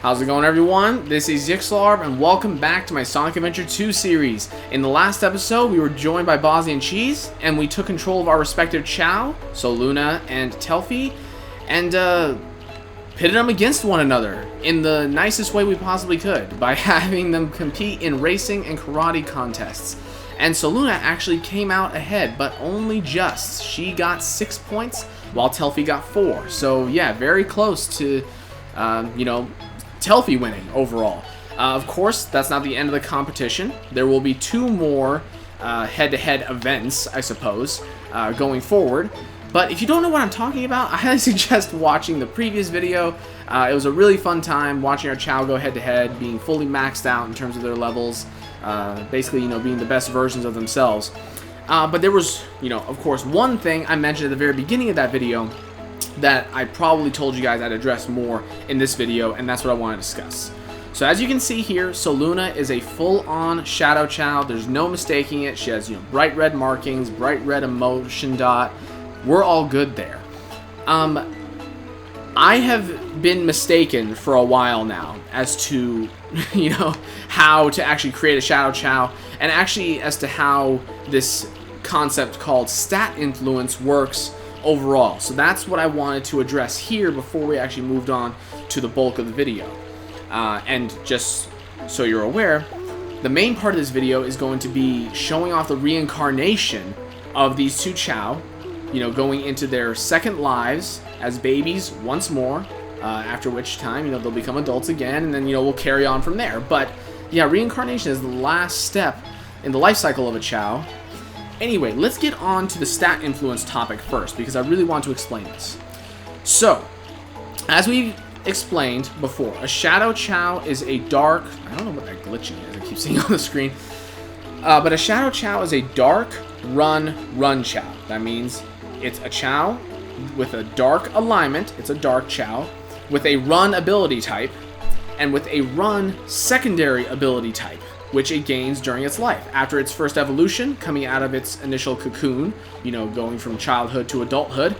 How's it going, everyone? This is Yxlarb, and welcome back to my Sonic Adventure 2 series. In the last episode, we were joined by Bosniancheese, and we took control of our respective Chao, Soluna and Telfie, and pitted them against one another in the nicest way we possibly could by having them compete in racing and karate contests. And Soluna actually came out ahead, but only just. She got 6 points, while Telfie got 4. So yeah, very close to, Telfie winning overall. Of course, that's not the end of the competition. There will be 2 more head-to-head events, I suppose, going forward. But if you don't know what I'm talking about, I highly suggest watching the previous video. It was a really fun time watching our Chao go head-to-head, being fully maxed out in terms of their levels. Basically, being the best versions of themselves. But there was, of course, one thing I mentioned at the very beginning of that video that I probably told you guys I'd address more in this video, and that's what I want to discuss. So as you can see here, Soluna is a full-on Shadow Chao. There's no mistaking it. She has, bright red markings, bright red emotion dot. We're all good there. I have been mistaken for a while now as to, how to actually create a Shadow Chao, and actually as to how this concept called stat influence works overall. So that's what I wanted to address here before we actually moved on to the bulk of the video. And just so you're aware, the main part of this video is going to be showing off the reincarnation of these 2 Chao, going into their second lives as babies once more, after which time, they'll become adults again, and then, we'll carry on from there. But, yeah, reincarnation is the last step in the life cycle of a Chao. Anyway, let's get on to the stat influence topic first, because I really want to explain this. So, as we explained before, a Shadow Chao is a dark... I don't know what that glitching is I keep seeing on the screen. But a Shadow Chao is a dark run Chao. That means it's a Chao with a dark alignment. It's a dark Chao with a run ability type and with a run secondary ability type, which it gains during its life. After its first evolution, coming out of its initial cocoon, going from childhood to adulthood,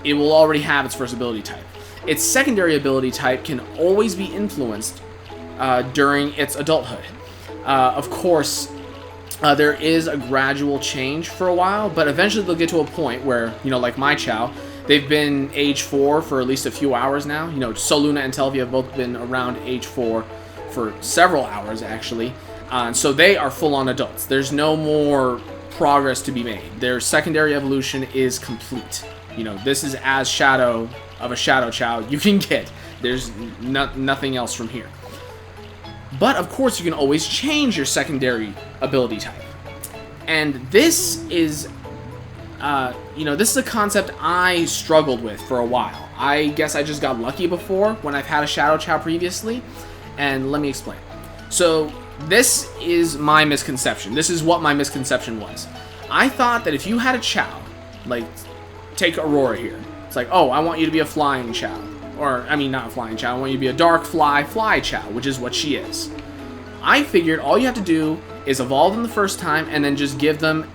it will already have its first ability type. Its secondary ability type can always be influenced during its adulthood. Of course, there is a gradual change for a while, but eventually they'll get to a point where, like my Chao, they've been age 4 for at least a few hours now. Soluna and Telfie have both been around age 4 for several hours, actually. So they are full-on adults. There's no more progress to be made. Their secondary evolution is complete. This is as shadow of a Shadow Chao you can get. There's nothing else from here. But, of course, you can always change your secondary ability type. And this is, this is a concept I struggled with for a while. I guess I just got lucky before when I've had a Shadow Chao previously. And let me explain. So, this is my misconception. This is what my misconception was. I thought that if you had a Chao, like, take Aurora here. It's like, oh, I want you to be a flying Chao. Or, I mean, not a flying Chao. I want you to be a dark fly Chao, which is what she is. I figured all you have to do is evolve them the first time and then just give them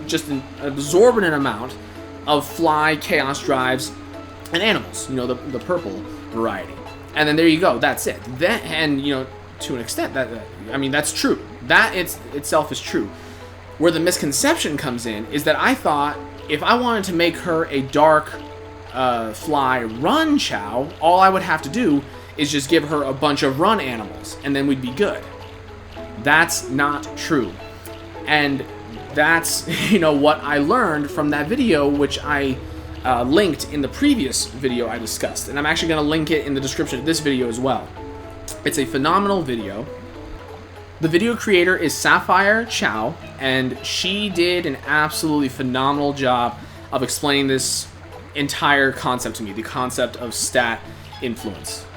just an exorbitant amount of fly, chaos drives, and animals. The purple variety. And then there you go. That's it. To an extent, that's true. That itself is true. Where the misconception comes in is that I thought if I wanted to make her a dark fly run Chao, all I would have to do is just give her a bunch of run animals, and then we'd be good. That's not true. And that's, what I learned from that video, which I linked in the previous video I discussed. And I'm actually going to link it in the description of this video as well. It's a phenomenal video. The video creator is Sapphire Chao, and she did an absolutely phenomenal job of explaining this entire concept to me, the concept of stat influence.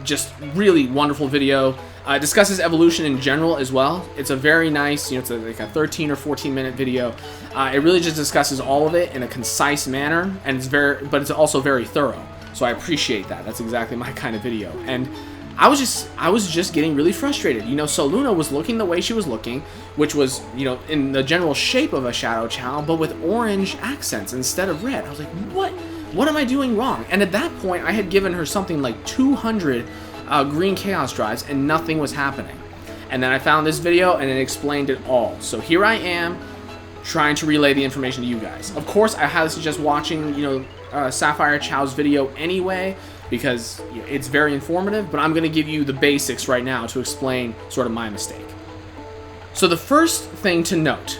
Just really wonderful video. It discusses evolution in general as well. It's a very nice, it's like a 13 or 14 minute video. It really just discusses all of it in a concise manner, and but it's also very thorough. So I appreciate that. That's exactly my kind of video. And I was just getting really frustrated. Soluna was looking the way she was looking, which was, in the general shape of a Shadow Chao, but with orange accents instead of red. I was like, What am I doing wrong? And at that point, I had given her something like 200 green chaos drives, and nothing was happening. And then I found this video, and it explained it all. So here I am, trying to relay the information to you guys. Of course, I highly suggest watching, Sapphire Chao's video anyway, because it's very informative, but I'm going to give you the basics right now to explain sort of my mistake. So the first thing to note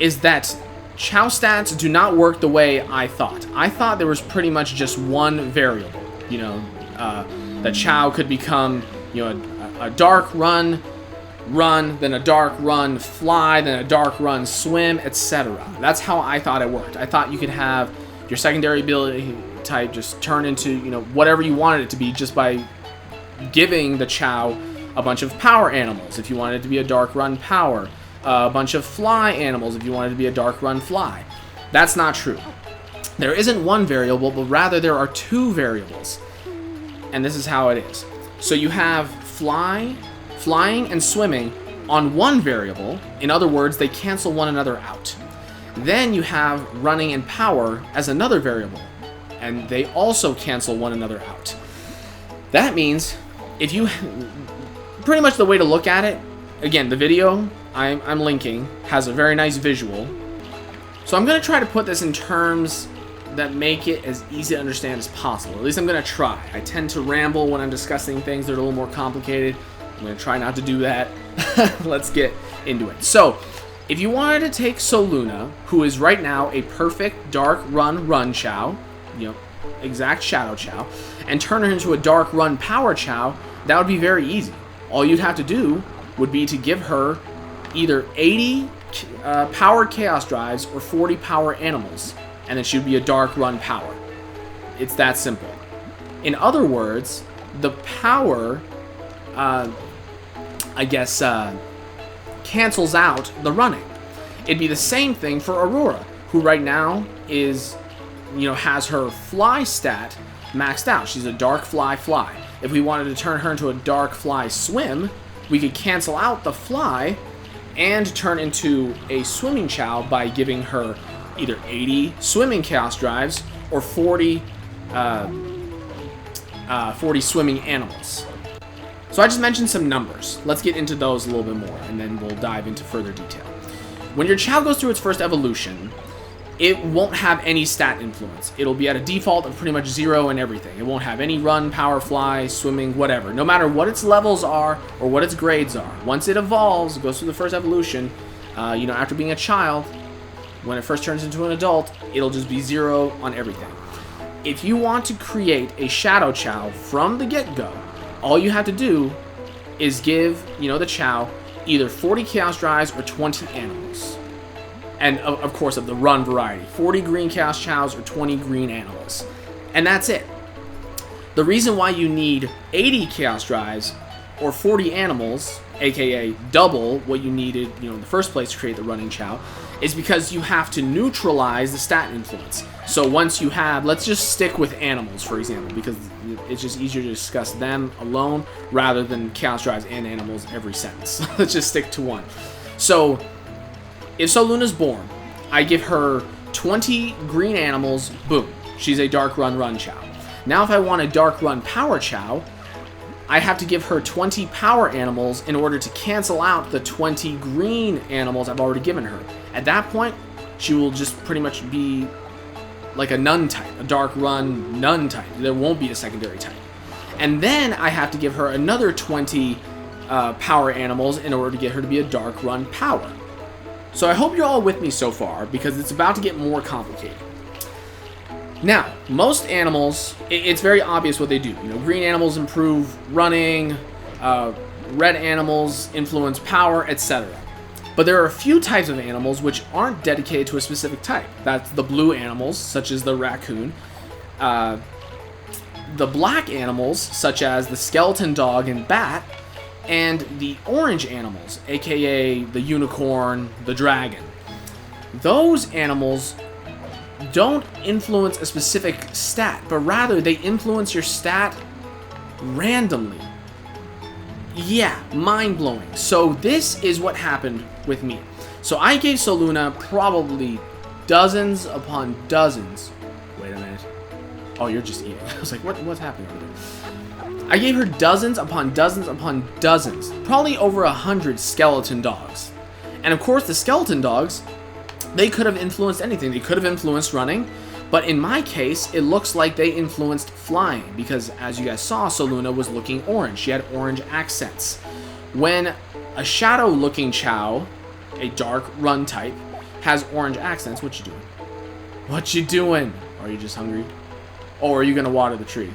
is that Chao stats do not work the way I thought. I thought there was pretty much just one variable, that Chao could become, a dark run, then a dark run, fly, then a dark run, swim, etc. That's how I thought it worked. I thought you could have your secondary ability type just turn into, whatever you wanted it to be just by giving the Chao a bunch of power animals if you wanted it to be a dark run power, a bunch of fly animals if you wanted it to be a dark run fly. That's not true. There isn't one variable, but rather there are two variables. And this is how it is. So you have flying and swimming on one variable. In other words, they cancel one another out. Then you have running and power as another variable, and they also cancel one another out. That means if you... Pretty much the way to look at it, again, the video I'm linking has a very nice visual. So I'm going to try to put this in terms that make it as easy to understand as possible. At least I'm going to try. I tend to ramble when I'm discussing things that are a little more complicated. I'm going to try not to do that. Let's get into it. So, if you wanted to take Soluna, who is right now a perfect dark run Chao, exact Shadow Chao, and turn her into a dark run power Chao, that would be very easy. All you'd have to do would be to give her either 80 power chaos drives or 40 power animals, and then she would be a dark run power. It's that simple. In other words, the power, cancels out the running. It'd be the same thing for Aurora, who right now is, has her fly stat maxed out. She's a dark fly. If we wanted to turn her into a dark fly swim, we could cancel out the fly and turn into a swimming Chao by giving her either 80 swimming chaos drives or 40 swimming animals. So I just mentioned some numbers. Let's get into those a little bit more, and then we'll dive into further detail. When your Chao goes through its first evolution, it won't have any stat influence. It'll be at a default of pretty much 0 and everything. It won't have any run, power, fly, swimming, whatever. No matter what its levels are or what its grades are. Once it evolves, it goes through the first evolution, after being a child, when it first turns into an adult, it'll just be 0 on everything. If you want to create a Shadow Chao from the get-go, all you have to do is give, the Chao either 40 Chaos Drives or 20 animals. And, of course, of the run variety. 40 green Chaos Chows or 20 green animals. And that's it. The reason why you need 80 Chaos Drives or 40 animals, aka double what you needed, in the first place to create the running Chao, is because you have to neutralize the stat influence. So once you have, let's just stick with animals, for example, because it's just easier to discuss them alone rather than Chaos Drives and animals every sentence. Let's just stick to one. So, if Soluna's born, I give her 20 green animals, boom, she's a dark run Chao. Now if I want a dark run power Chao, I have to give her 20 power animals in order to cancel out the 20 green animals I've already given her. At that point, she will just pretty much be like a nun type, a dark run nun type. There won't be a secondary type. And then I have to give her another 20 power animals in order to get her to be a dark run power. So I hope you're all with me so far, because it's about to get more complicated. Now, most animals, it's very obvious what they do. Green animals improve running, red animals influence power, etc. But there are a few types of animals which aren't dedicated to a specific type. That's the blue animals, such as the raccoon. The black animals, such as the skeleton dog and bat. And the orange animals, aka the unicorn, the dragon. Those animals don't influence a specific stat, but rather they influence your stat randomly. Yeah, mind-blowing. So this is what happened with me. So I gave Soluna probably dozens upon dozens Oh, you're just eating. I was like, what's happening over there? I gave her dozens upon dozens upon dozens, probably over 100 skeleton dogs. And of course, the skeleton dogs, they could have influenced anything. They could have influenced running, but in my case, it looks like they influenced flying, because as you guys saw, Soluna was looking orange. She had orange accents. When a shadow-looking Chao, a dark run type, has orange accents, what you doing? What you doing? Are you just hungry? Or are you gonna water the tree?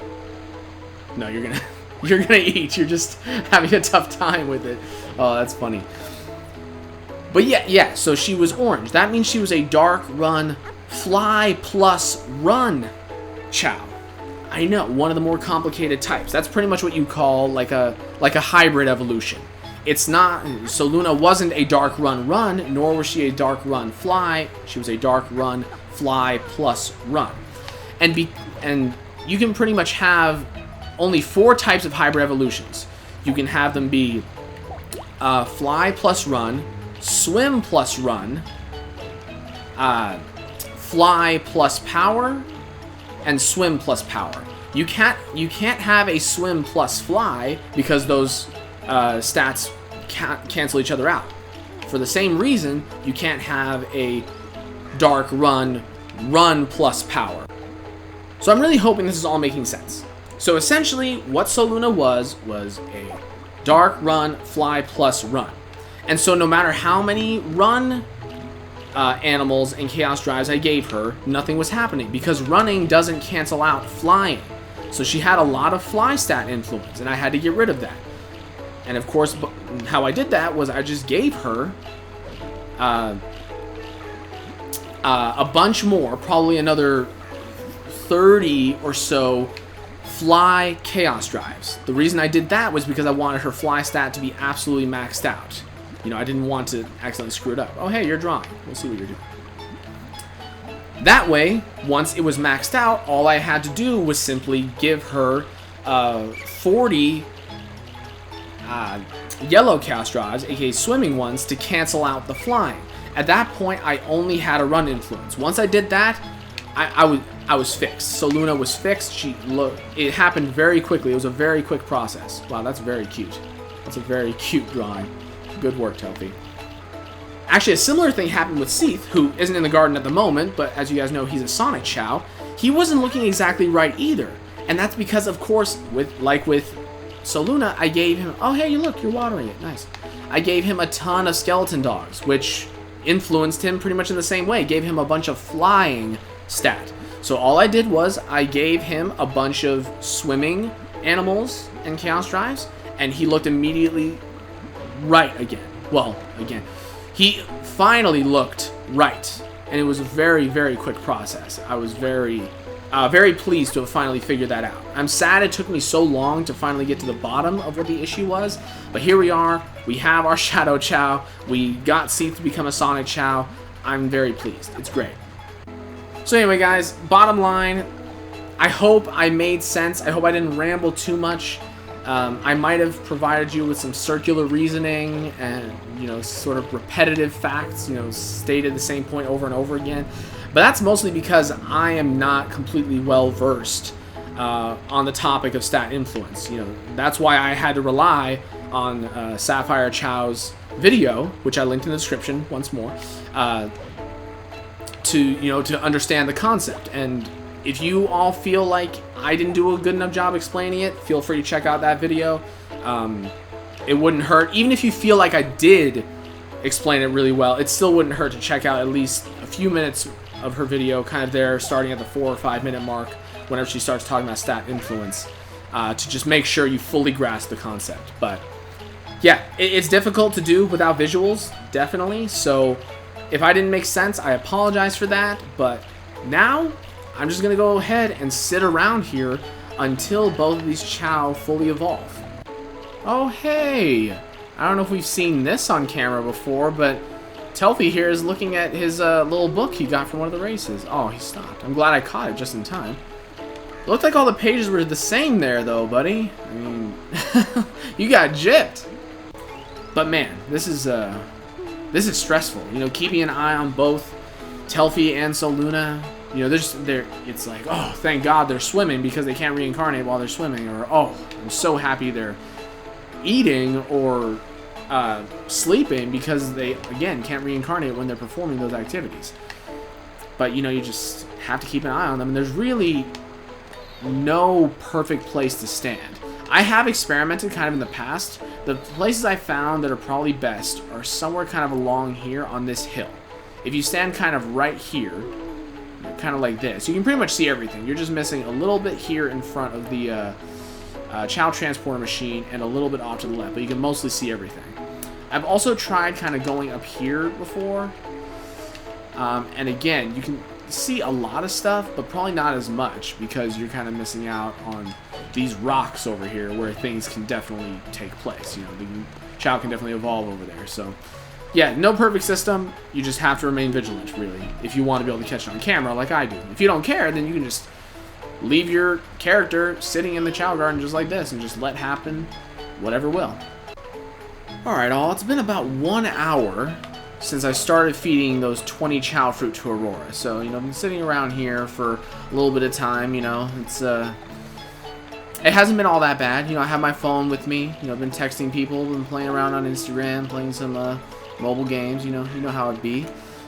No, you're gonna eat. You're just having a tough time with it. Oh, that's funny. But yeah, so she was orange. That means she was a dark run, fly plus run Chao. I know, one of the more complicated types. That's pretty much what you call like a hybrid evolution. It's not, Soluna wasn't a dark run, nor was she a dark run fly. She was a dark run, fly plus run. And you can pretty much have only 4 types of hybrid evolutions. You can have them be fly plus run, swim plus run, fly plus power, and swim plus power. You can't have a swim plus fly because those stats cancel each other out. For the same reason, you can't have a dark run plus power. So I'm really hoping this is all making sense. So essentially, what Soluna was a dark run, fly plus run. And so no matter how many run animals and chaos drives I gave her, nothing was happening because running doesn't cancel out flying. So she had a lot of fly stat influence, and I had to get rid of that. And of course, how I did that was I just gave her a bunch more, probably another 30 or so fly chaos drives. The reason I did that was because I wanted her fly stat to be absolutely maxed out. You know, I didn't want to accidentally screw it up. Oh, hey, you're drawing. We'll see what you're doing. That way, once it was maxed out, all I had to do was simply give her 40 yellow chaos drives, aka swimming ones, to cancel out the flying. At that point, I only had a run influence. Once I did that, I was fixed. Soluna was fixed. It happened very quickly. It was a very quick process. Wow, that's very cute. That's a very cute drawing. Good work, Telfie. Actually, a similar thing happened with Seath, who isn't in the garden at the moment, but as you guys know, he's a Sonic Chao. He wasn't looking exactly right either. And that's because, of course, like with Soluna, I gave him... Oh, hey, look, you're watering it. Nice. I gave him a ton of skeleton dogs, which influenced him pretty much in the same way. Gave him a bunch of flying stat. So all I did was I gave him a bunch of swimming animals and chaos drives, and he looked immediately right again. Well, again. He finally looked right, and it was a very, very quick process. I was very pleased to have finally figured that out. I'm sad it took me so long to finally get to the bottom of what the issue was, but here we are. We have our Shadow Chao. We got Seath to become a Sonic Chao. I'm very pleased. It's great. So anyway, guys, bottom line, I hope I made sense. I hope I didn't ramble too much. I might have provided you with some circular reasoning and, you know, sort of repetitive facts, you know, stated the same point over and over again. But that's mostly because I am not completely well-versed on the topic of stat influence. You know, that's why I had to rely on Sapphire Chao's video, which I linked in the description once more, to understand the concept. And if you all feel like I didn't do a good enough job explaining it, feel free to check out that video. It wouldn't hurt. Even if you feel like I did explain it really well, it still wouldn't hurt to check out at least a few minutes of her video, kind of there, starting at the 4 or 5 minute mark, whenever she starts talking about stat influence, to just make sure you fully grasp the concept. But yeah, it's difficult to do without visuals, definitely. So if I didn't make sense, I apologize for that. But now I'm just going to go ahead and sit around here until both of these Chao fully evolve. Oh, hey! I don't know if we've seen this on camera before, but Telfie here is looking at his little book he got from one of the races. Oh, he stopped. I'm glad I caught it just in time. It looked like all the pages were the same there, though, buddy. I mean, you got gypped. But man, this is stressful. You know, keeping an eye on both Telfie and Soluna. You know, it's like, oh, thank God they're swimming because they can't reincarnate while they're swimming, or oh, I'm so happy they're eating or sleeping because they, again, can't reincarnate when they're performing those activities. But, you know, you just have to keep an eye on them, and there's really no perfect place to stand. I have experimented kind of in the past. The places I found that are probably best are somewhere kind of along here on this hill. If you stand kind of right here, kind of like this, you can pretty much see everything. You're just missing a little bit here in front of the Chao transporter machine and a little bit off to the left, but you can mostly see everything. I've also tried kind of going up here before, and again, you can see a lot of stuff, but probably not as much because you're kind of missing out on these rocks over here where things can definitely take place. You know, the Chao can definitely evolve over there, so... Yeah, no perfect system. You just have to remain vigilant, really, if you want to be able to catch it on camera like I do. If you don't care, then you can just leave your character sitting in the Chao garden just like this and just let happen whatever will. Alright, all. It's been about 1 hour since I started feeding those 20 Chao fruit to Aurora. So, you know, I've been sitting around here for a little bit of time, you know. It hasn't been all that bad. You know, I have my phone with me. You know, I've been texting people, been playing around on Instagram, playing some, mobile games, you know how it be.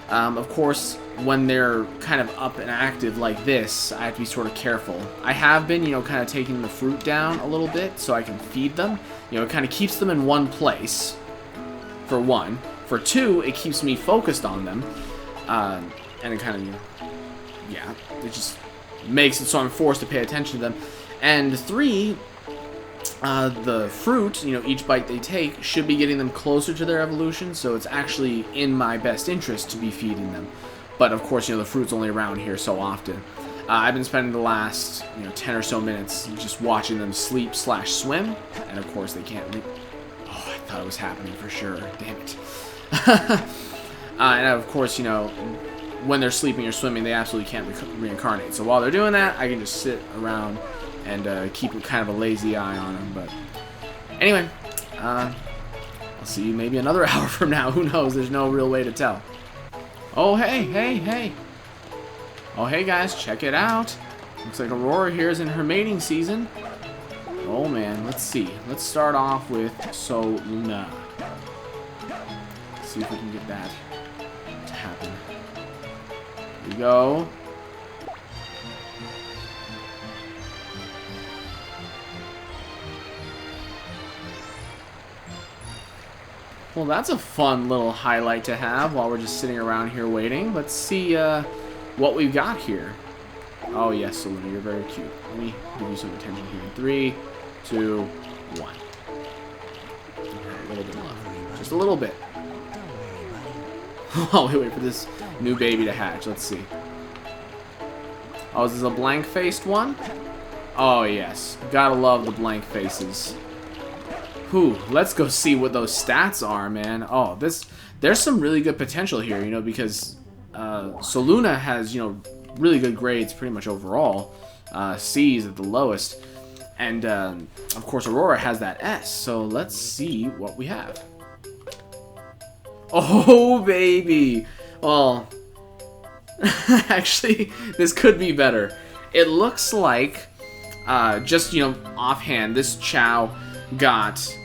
Of course, when they're kind of up and active like this, I have to be sort of careful. I have been, you know, kind of taking the fruit down a little bit so I can feed them. You know, it kind of keeps them in one place, for one. For two, it keeps me focused on them. And it kind of, you know, yeah, it just makes it so I'm forced to pay attention to them. And three, the fruit, you know, each bite they take should be getting them closer to their evolution, so it's actually in my best interest to be feeding them. But of course, you know, the fruit's only around here so often. I've been spending the last, you know, 10 or so minutes just watching them sleep/swim, and of course they can't. Oh, I thought it was happening for sure. Damn it. And of course, you know, when they're sleeping or swimming, they absolutely can't reincarnate. So while they're doing that, I can just sit around and keep kind of a lazy eye on them. But anyway, I'll see you maybe another hour from now. Who knows? There's no real way to tell. Oh, hey. Oh, hey, guys, check it out. Looks like Aurora here is in her mating season. Oh, man, let's see. Let's start off with Soluna. Let's see if we can get that to happen. Here we go. Well, that's a fun little highlight to have while we're just sitting around here waiting. Let's see what we've got here. Oh, yes, Soluna, you're very cute. Let me give you some attention here. 3, 2, 1. A little bit love. Just a little bit. Oh, wait for this new baby to hatch. Let's see. Oh, is this a blank-faced one? Oh, yes. Gotta love the blank faces. Whew, let's go see what those stats are, man. Oh, there's some really good potential here, you know, because Soluna has, you know, really good grades pretty much overall. C's at the lowest. And, of course, Aurora has that S. So let's see what we have. Oh, baby. Well, actually, this could be better. It looks like, just, you know, offhand, this Chao got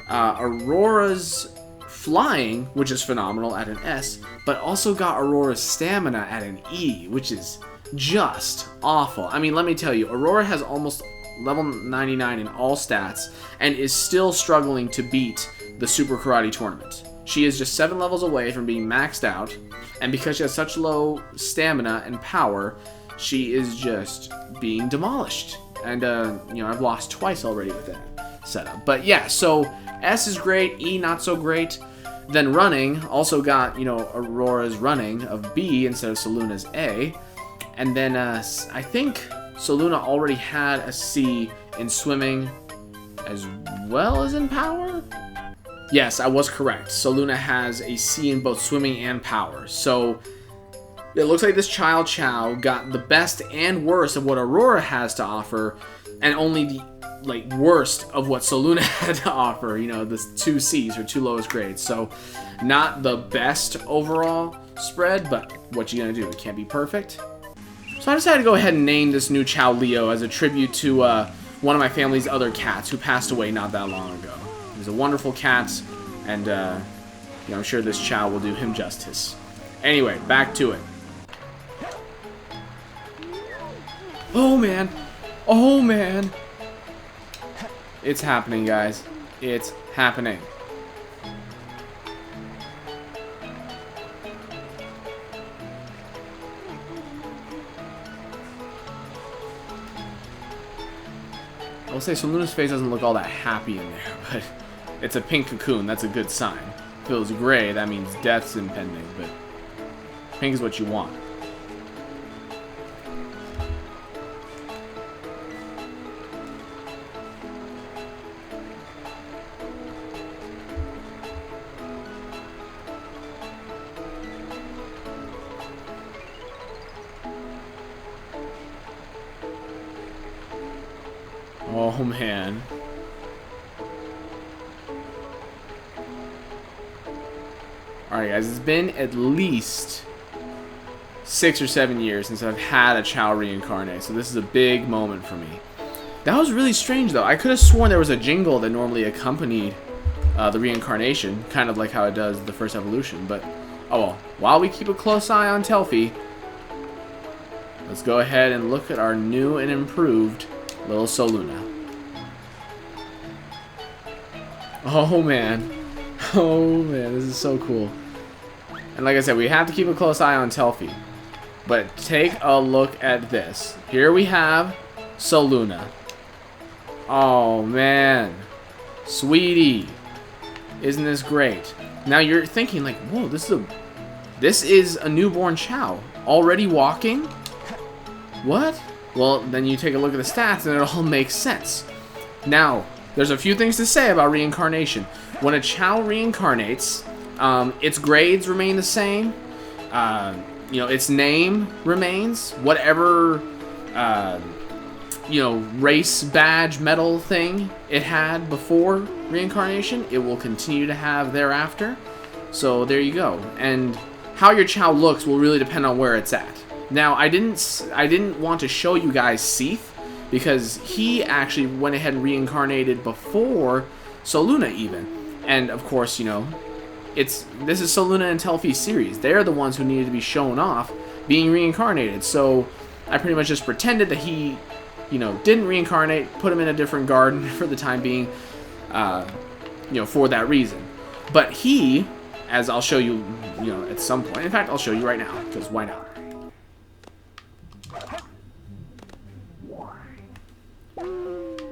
Aurora's flying, which is phenomenal, at an S, but also got Aurora's stamina at an E, which is just awful. I mean, let me tell you, Aurora has almost level 99 in all stats and is still struggling to beat the Super Karate Tournament. She is just 7 levels away from being maxed out, and because she has such low stamina and power, she is just being demolished. And, you know, I've lost twice already with that setup. But yeah, so S is great, E not so great. Then running also got, you know, Aurora's running of B instead of Soluna's A. And then I think Soluna already had a C in swimming as well as in power? Yes, I was correct. Soluna has a C in both swimming and power. So it looks like this Shadow Chao got the best and worst of what Aurora has to offer, and only the worst of what Soluna had to offer. You know, the 2 C's, or 2 lowest grades. So not the best overall spread, but what you gonna do? It can't be perfect. So I decided to go ahead and name this new Chao Leo as a tribute to one of my family's other cats who passed away not that long ago. He's a wonderful cat, and you know, I'm sure this Chao will do him justice. Anyway, back to it. Oh man! Oh man! It's happening, guys. It's happening. I will say Soluna's face doesn't look all that happy in there, but it's a pink cocoon. That's a good sign. If it was gray, that means death's impending, but pink is what you want. Oh man. Alright guys, it's been at least 6 or 7 years since I've had a Chao reincarnate, so this is a big moment for me. That was really strange though. I could have sworn there was a jingle that normally accompanied the reincarnation, kind of like how it does the first evolution, but oh well. While we keep a close eye on Telfie, let's go ahead and look at our new and improved little Soluna. Oh man. Oh man, this is so cool. And like I said, we have to keep a close eye on Telfie. But take a look at this. Here we have Soluna. Oh man. Sweetie. Isn't this great? Now you're thinking like, whoa, this is a newborn Chao. Already walking? What? Well, then you take a look at the stats and it all makes sense. Now, there's a few things to say about reincarnation. When a Chao reincarnates, its grades remain the same. You know, its name remains. Whatever, you know, race, badge, medal thing it had before reincarnation, it will continue to have thereafter. So there you go. And how your Chao looks will really depend on where it's at. Now, I didn't want to show you guys Seath, because he actually went ahead and reincarnated before Soluna even. And of course, you know, this is Soluna and Telfie's series. They're the ones who needed to be shown off being reincarnated. So I pretty much just pretended that he, you know, didn't reincarnate, put him in a different garden for the time being, you know, for that reason. But he, as I'll show you, you know, at some point. In fact, I'll show you right now, because why not?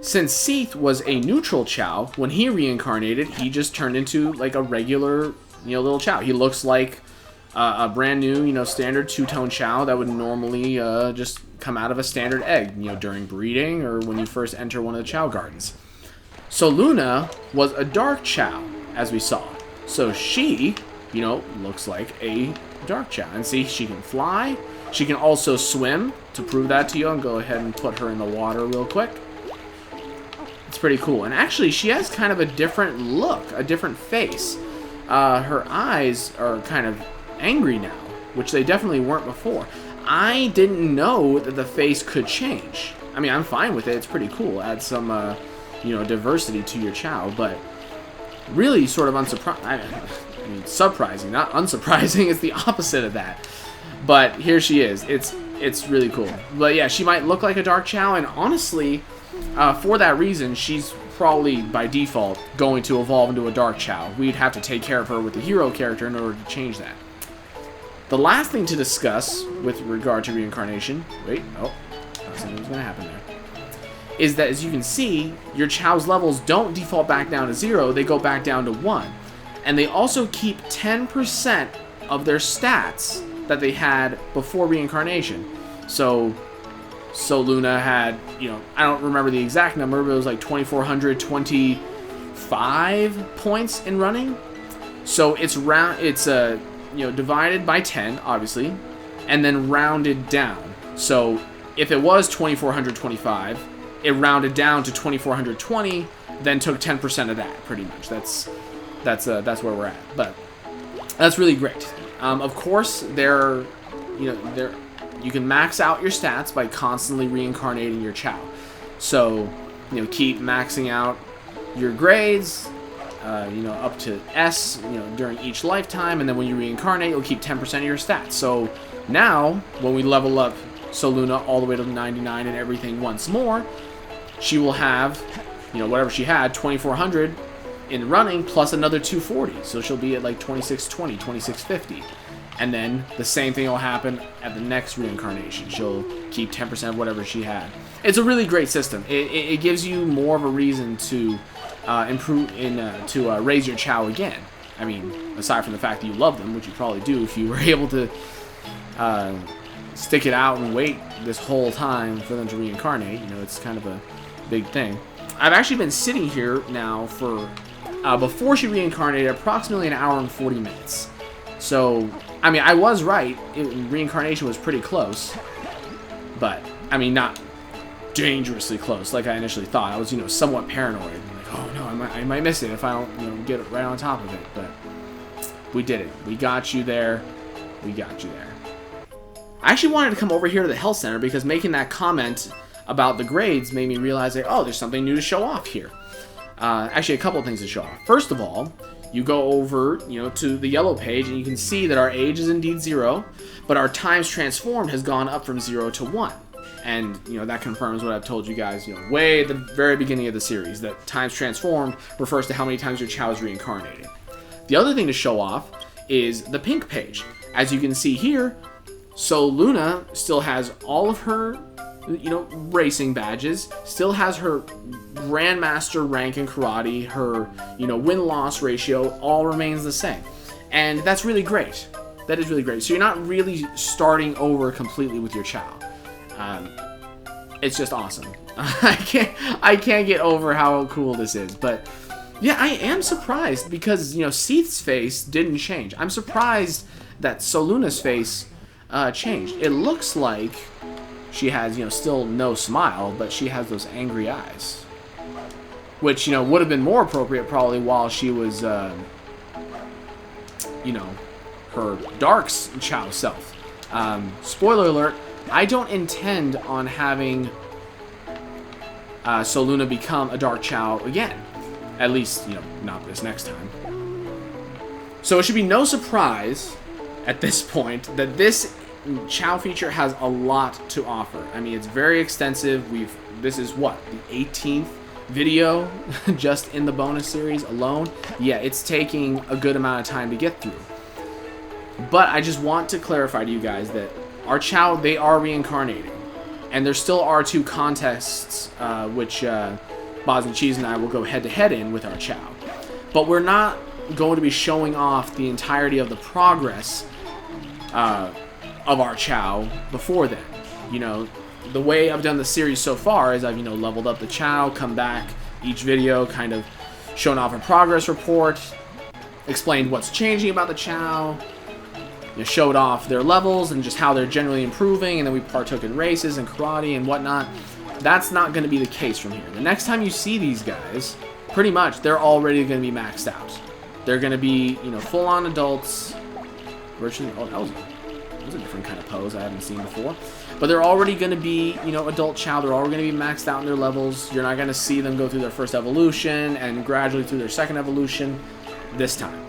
Since Seath was a neutral Chao, when he reincarnated, he just turned into like a regular, you know, little Chao. He looks like a brand new, you know, standard two-tone Chao that would normally just come out of a standard egg, you know, during breeding or when you first enter one of the Chao gardens. Soluna was a dark Chao, as we saw. So she, you know, looks like a dark Chao. And see, she can fly. She can also swim. To prove that to you, I'll go ahead and put her in the water real quick. It's pretty cool. And actually, she has kind of a different look, a different face. Her eyes are kind of angry now, which they definitely weren't before. I didn't know that the face could change. I mean, I'm fine with it. It's pretty cool. Add some, you know, diversity to your Chao, but really sort of unsurprising. I mean, surprising, not unsurprising. It's the opposite of that. But here she is. It's really cool. But yeah, she might look like a dark Chao, and honestly, for that reason, she's probably by default going to evolve into a dark Chao. We'd have to take care of her with the hero character in order to change that. The last thing to discuss with regard to reincarnation, something was going to happen there, is that as you can see, your Chao's levels don't default back down to 0, they go back down to 1. And they also keep 10% of their stats that they had before reincarnation. So Soluna had, you know, I don't remember the exact number, but it was like 2,425 points in running. So it's you know, divided by 10, obviously, and then rounded down. So if it was 2,425, it rounded down to 2,420, then took 10% of that, pretty much. That's where we're at. But that's really great. Of course, you can max out your stats by constantly reincarnating your Chao. So, you know, keep maxing out your grades, you know, up to S, you know, during each lifetime, and then when you reincarnate, you'll keep 10% of your stats. So now, when we level up Soluna all the way to 99 and everything once more, she will have, you know, whatever she had, 2400 in running plus another 240. So she'll be at like 2620, 2650. And then the same thing will happen at the next reincarnation. She'll keep 10% of whatever she had. It's a really great system. It gives you more of a reason to raise your Chao again. I mean, aside from the fact that you love them, which you probably do if you were able to stick it out and wait this whole time for them to reincarnate. You know, it's kind of a big thing. I've actually been sitting here now for, before she reincarnated, approximately an hour and 40 minutes. So, I mean, I was right. Reincarnation was pretty close. But, I mean, not dangerously close like I initially thought. I was, you know, somewhat paranoid. Like, oh no, I might miss it if I don't, you know, get it right on top of it. But we did it. We got you there. We got you there. I actually wanted to come over here to the health center because making that comment about the grades made me realize that, oh, there's something new to show off here. Actually, a couple of things to show off. First of all, you go over, you know, to the yellow page and you can see that our age is indeed 0, but our times transformed has gone up from 0 to 1. And, you know, that confirms what I've told you guys, you know, way at the very beginning of the series, that times transformed refers to how many times your Chao is reincarnated. The other thing to show off is the pink page. As you can see here, Soluna still has all of her, you know, racing badges, still has her Grandmaster rank in karate, her, you know, win-loss ratio all remains the same. And that's really great. That is really great. So you're not really starting over completely with your Chao. It's just awesome. I can't get over how cool this is. But yeah, I am surprised because, you know, Seath's face didn't change. I'm surprised that Soluna's face changed. It looks like she has, you know, still no smile, but she has those angry eyes, which, you know, would have been more appropriate probably while she was, you know, her dark Chao self. Spoiler alert. I don't intend on having Soluna become a Dark Chao again. At least, you know, not this next time. So it should be no surprise at this point that this Chao feature has a lot to offer. I mean, it's very extensive. This is what, the 18th video just in the bonus series alone? Yeah, it's taking a good amount of time to get through. But I just want to clarify to you guys that our Chao, they are reincarnating. And there still are 2 contests, which Bosniancheese and I will go head-to-head in with our Chao. But we're not going to be showing off the entirety of the progress of our Chao before then. You know, the way I've done the series so far is I've, you know, leveled up the Chao, come back each video, kind of shown off a progress report, explained what's changing about the Chao, you know, showed off their levels and just how they're generally improving, and then we partook in races and karate and whatnot. That's not going to be the case from here. The next time you see these guys, pretty much, they're already going to be maxed out. They're going to be, you know, full-on adults. Virtually, oh, that was a different kind of pose I haven't seen before. But they're already going to be, you know, adult Chao. They're already going to be maxed out in their levels. You're not going to see them go through their first evolution and gradually through their second evolution this time.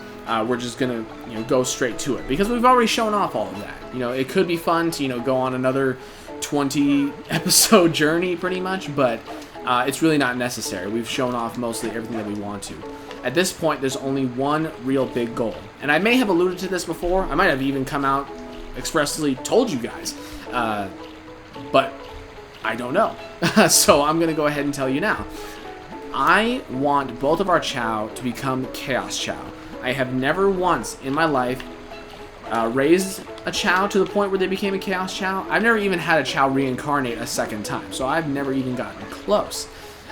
We're just gonna, you know, go straight to it because we've already shown off all of that. You know, it could be fun to, you know, go on another 20 episode journey pretty much, but it's really not necessary. We've shown off mostly everything that we want to. At this point, there's only one real big goal, and I may have alluded to this before. I might have even come out expressly told you guys, but I don't know. So I'm gonna go ahead and tell you now. I want both of our Chao to become Chaos Chao. I have never once in my life raised a Chao to the point where they became a Chaos Chao. I've never even had a Chao reincarnate a second time, so I've never even gotten close.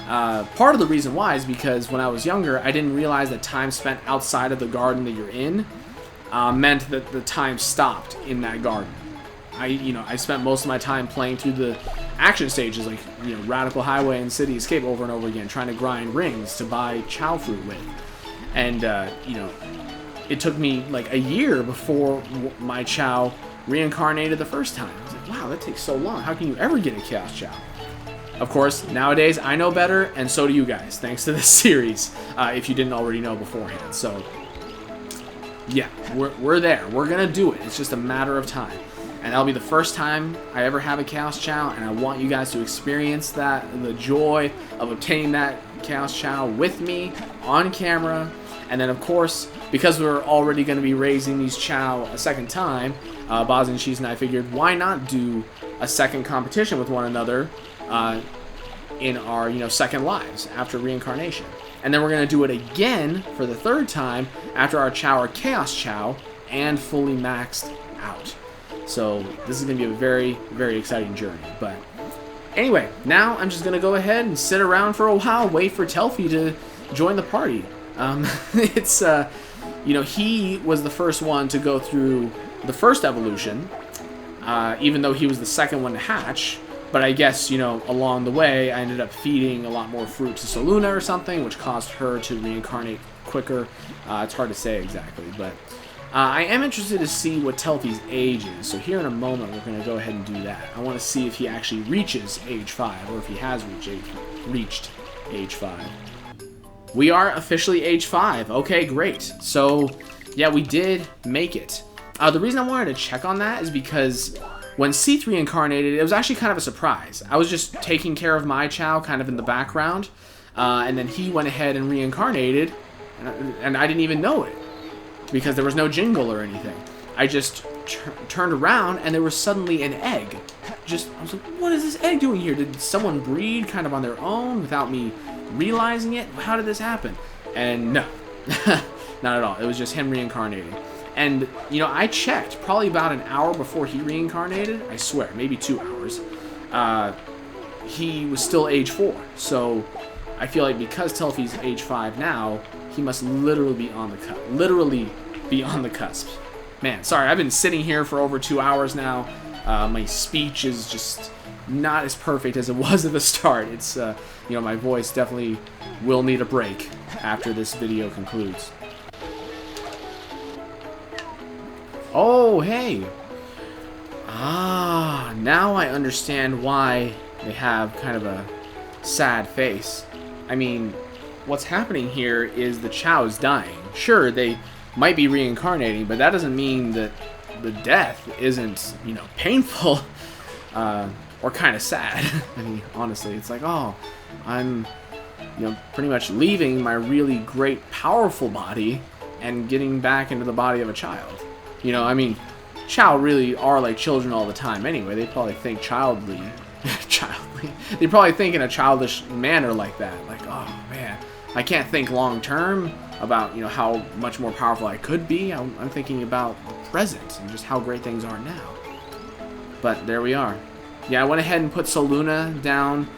Part of the reason why is because when I was younger, I didn't realize that time spent outside of the garden that you're in meant that the time stopped in that garden. I spent most of my time playing through the action stages like, you know, Radical Highway and City Escape over and over again, trying to grind rings to buy Chao fruit with. And, you know, it took me like a year before my Chao reincarnated the first time. I was like, wow, that takes so long. How can you ever get a Chaos Chao? Of course, nowadays I know better, and so do you guys, thanks to this series, if you didn't already know beforehand. So, yeah, we're there. We're going to do it. It's just a matter of time. And that'll be the first time I ever have a Chaos Chao, and I want you guys to experience that, the joy of obtaining that Chaos Chao with me on camera. And then, of course, because we're already going to be raising these Chao a second time, Bosniancheese and I figured, why not do a second competition with one another in our, second lives after reincarnation. And then we're going to do it again for the third time after our Chao are Chaos Chao and fully maxed out. So this is going to be a very, very exciting journey. But anyway, now I'm just going to go ahead and sit around for a while, wait for Telfie to join the party. It's, he was the first one to go through the first evolution, even though he was the second one to hatch. But I guess, along the way, I ended up feeding a lot more fruit to Soluna or something, which caused her to reincarnate quicker. It's hard to say exactly, but I am interested to see what Telfie's age is. So here in a moment, we're going to go ahead and do that. I want to see if he actually reaches age 5, or if he has reached age 5. We are officially age 5. Okay, great. So, yeah, we did make it. The reason I wanted to check on that is because when Seath reincarnated, it was actually kind of a surprise. I was just taking care of my Chao kind of in the background, and then he went ahead and reincarnated, and I didn't even know it because there was no jingle or anything. I just turned around, and there was suddenly an egg. I was like, what is this egg doing here? Did someone breed kind of on their own without me realizing it? How did this happen? And no, not at all. It was just him reincarnating. And, I checked probably about an hour before he reincarnated. I swear, maybe 2 hours. He was still age 4. So I feel like because Telfie's age 5 now, he must literally be on the cusp. Man, sorry, I've been sitting here for over 2 hours now. My speech is just not as perfect as it was at the start. It's, my voice definitely will need a break after this video concludes. Oh, hey! Now I understand why they have kind of a sad face. I mean, what's happening here is the Chao is dying. Sure, they might be reincarnating, but that doesn't mean that the death isn't, painful or kind of sad. I mean, honestly, it's like, oh, I'm, pretty much leaving my really great, powerful body and getting back into the body of a child. Chao really are like children all the time anyway. They probably think childly. They probably think in a childish manner like that. Like, oh, man, I can't think long term about, how much more powerful I could be. I'm thinking about the present and just how great things are now. But there we are. Yeah, I went ahead and put Soluna down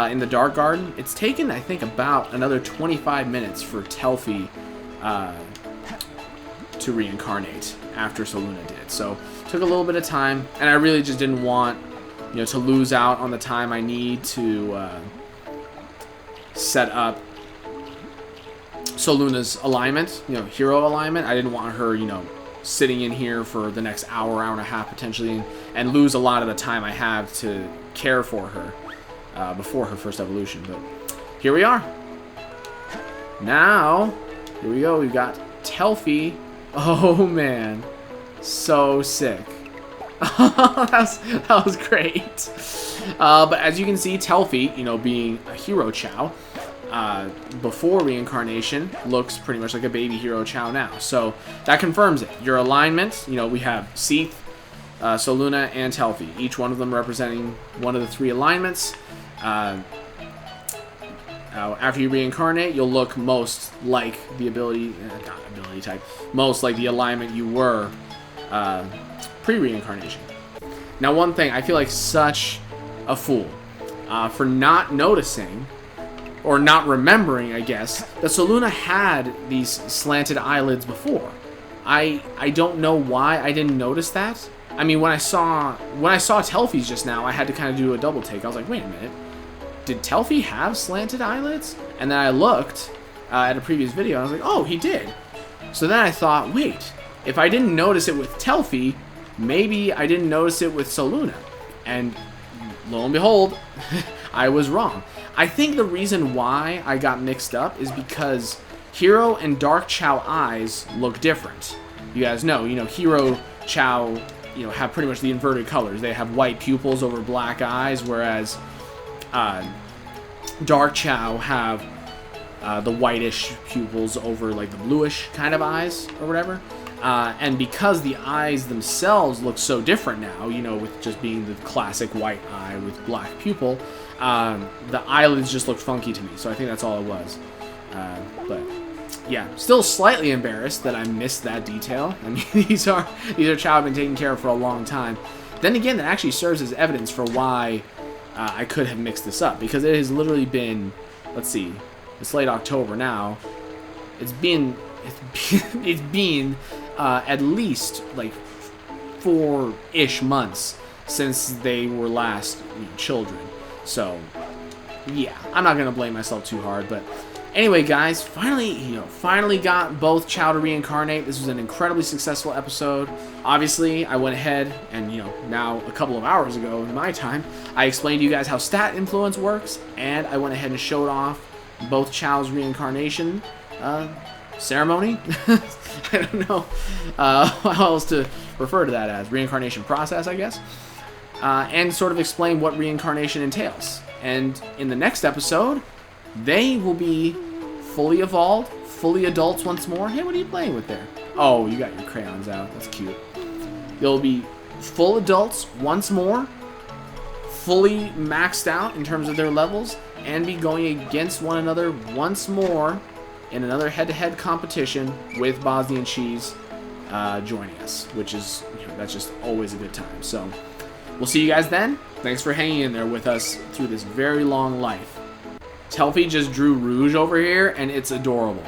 in the Dark Garden. It's taken, I think, about another 25 minutes for Telfie to reincarnate after Soluna did. So it took a little bit of time, and I really just didn't want, to lose out on the time I need to set up Soluna's alignment, hero alignment. I didn't want her, sitting in here for the next hour and a half potentially, and lose a lot of the time I have to care for her before her first evolution. But here we are. Now, here we go. We've got Telfie. Oh man, so sick. that was great. But as you can see, Telfie, being a hero Chao, before reincarnation, looks pretty much like a baby hero Chao now. So that confirms it. Your alignment, we have Seath, Soluna, and Telfie. Each one of them representing one of the 3 alignments. After you reincarnate, you'll look most like the most like the alignment you were pre-reincarnation. Now, one thing, I feel like such a fool for not noticing, or not remembering, I guess, that Soluna had these slanted eyelids before. I don't know why I didn't notice that. I mean, when I saw Telfie's just now, I had to kind of do a double take. I was like, wait a minute. Did Telfie have slanted eyelids? And then I looked at a previous video, and I was like, oh, he did. So then I thought, wait, if I didn't notice it with Telfie, maybe I didn't notice it with Soluna. And lo and behold, I was wrong. I think the reason why I got mixed up is because Hero and Dark Chao eyes look different. You guys know, Hero Chao, have pretty much the inverted colors. They have white pupils over black eyes, whereas Dark Chao have the whitish pupils over like the bluish kind of eyes or whatever. And because the eyes themselves look so different now, with just being the classic white eye with black pupil, the eyelids just looked funky to me. So I think that's all it was. But yeah, still slightly embarrassed that I missed that detail. I mean, these are Chao I've been taking care of for a long time. Then again, that actually serves as evidence for why I could have mixed this up, because it has literally been, let's see, it's late October now. It's been at least like 4-ish months since they were last children. So yeah, I'm not gonna blame myself too hard, but anyway, guys, finally got both Chao to reincarnate. This was an incredibly successful episode. Obviously, I went ahead and, now a couple of hours ago in my time, I explained to you guys how stat influence works, and I went ahead and showed off both Chao's reincarnation ceremony. I don't know how else to refer to that as. Reincarnation process, I guess. And sort of explain what reincarnation entails. And in the next episode, they will be fully evolved, fully adults once more. Hey, what are you playing with there? Oh, you got your crayons out. That's cute. They'll be full adults once more, fully maxed out in terms of their levels, and be going against one another once more in another head-to-head competition with Bosniancheese joining us, which is, that's just always a good time. So we'll see you guys then. Thanks for hanging in there with us through this very long life. Telfie just drew Rouge over here, and it's adorable.